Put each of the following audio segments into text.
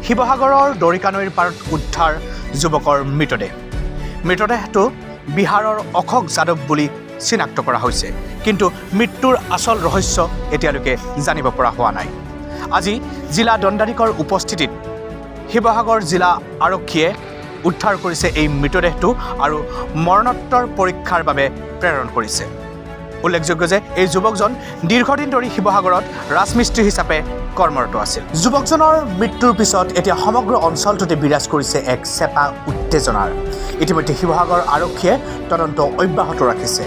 শিৱসাগৰৰ দৰিকানৈৰ পাৰত উদ্ধাৰ যুৱকৰ মৃতদেহটো বিহাৰৰ অশোক যাদৱ বুলি চিনাক্ত কৰা হৈছে, কিন্তু মৃত্যুৰ আচল ৰহস্য এতিয়ালৈকে জানিব পৰা হোৱা নাই। আজি জিলা দণ্ডাধীশৰ উপস্থিতিত শিৱসাগৰ জিলা আৰক্ষীয়ে উদ্ধাৰ কৰিছে এই মৃতদেহটো আৰু মৰণোত্তৰ পৰীক্ষাৰ বাবে প্ৰেৰণ কৰিছে। উল্লেখযোগ্য যে এই যুৱকজন দীৰ্ঘদিন ধৰি শিৱসাগৰত ৰাজমিস্ত্ৰী হিচাপে কৰ্মৰত আছিল। যুৱকজনৰ মৃত্যুৰ পিছত এতিয়া সমগ্ৰ অঞ্চলটোতে বিৰাজ কৰিছে এক চেপা উত্তেজনাৰ। ইতিমধ্যে শিৱসাগৰ আৰক্ষীয়ে তদন্ত অব্যাহত ৰাখিছে।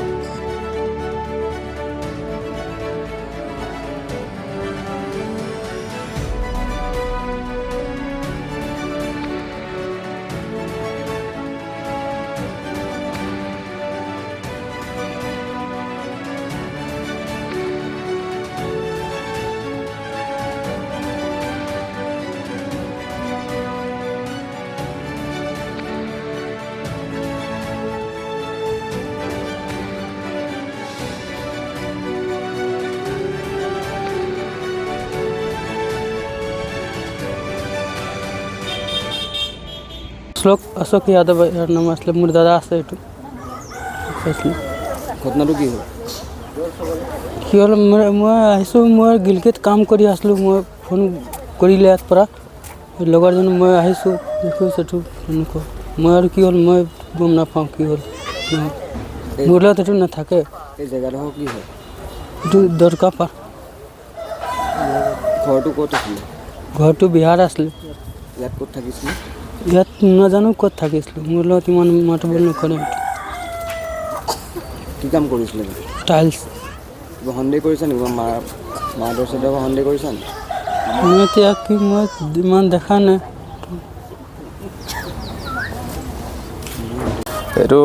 अशोक यादव नाम आसले मोर दादा আছে এইটো ঘটনাটো কি হ'ল মই আহিছোঁ মই গিলকেত কাম কৰি আছিলোঁ মই ফোন কৰিলে ইয়াৰ পৰা লগৰজন মই আহিছোঁ দেখোঁ সেটো মই আৰু কি হ'ল মই গম নাপাওঁ কি হ'ল মোৰ লগত এইটো নাথাকে। এই জেগাডোখৰ কি হয়? এইটো দৰকাপাৰ। ঘৰটো ক'ত আছিলে? ঘৰটো বিহাৰ আছিলে। ইয়াত ক'ত থাকিছিলে? ইয়াত নাজানো ক'ত থাকিছিলোঁ, মোৰ লগত ইমান মাতিব নকৰে। কি কাম কৰিছিলে? টাইলছ। কিবা সন্দেহ কৰিছা নেকি? মা দেউতাক সন্দেহ কৰিছা নেকি? মই এতিয়া কি মই ইমান দেখা নাই। এইটো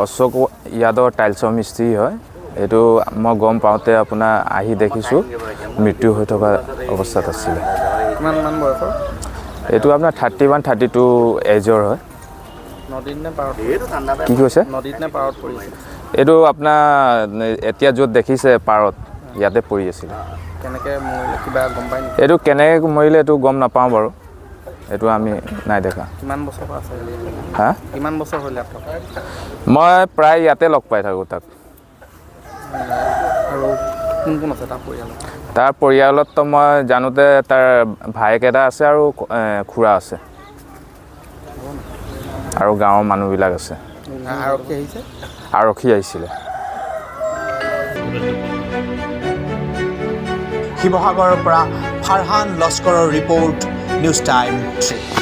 অশোক যাদৱ টাইলছৰ মিস্ত্ৰী হয়। এইটো মই গম পাওঁতে আপোনাৰ আহি দেখিছোঁ মৃত্যু হৈ থকা অৱস্থাত আছিলে। কিমান বয়সৰ? এইটো আপোনাৰ 31-32 এজৰ হয়। নদীত নে পাৰত? কি কৈছে? নদীত নে পাৰত পৰিছে? এইটো আপোনাৰ এতিয়া য'ত দেখিছে পাৰত ইয়াতে পৰি আছিলে। কেনেকৈ মৰিলে কিবা গম পাই নেকি? এইটো কেনেকৈ মৰিলে এইটো গম নাপাওঁ বাৰু, এইটো আমি নাই দেখা। কিমান বছৰ আছে? হা? কিমান বছৰ হ'ল ইয়াত? মই প্ৰায় ইয়াতে লগ পাই থাকোঁ তাক। আৰু কোন কোন আছে তাৰ পৰিয়ালত? তাৰ পৰিয়ালততো মই জানোতে তাৰ ভায়েক এটা আছে আৰু খুৰা আছে আৰু গাঁৱৰ মানুহবিলাক আছে। আৰক্ষী আহিছে? আৰক্ষী আহিছিলে। শিৱসাগৰৰ পৰা ফাৰহান লস্কৰৰ ৰিপৰ্ট, নিউজ টাইম 3।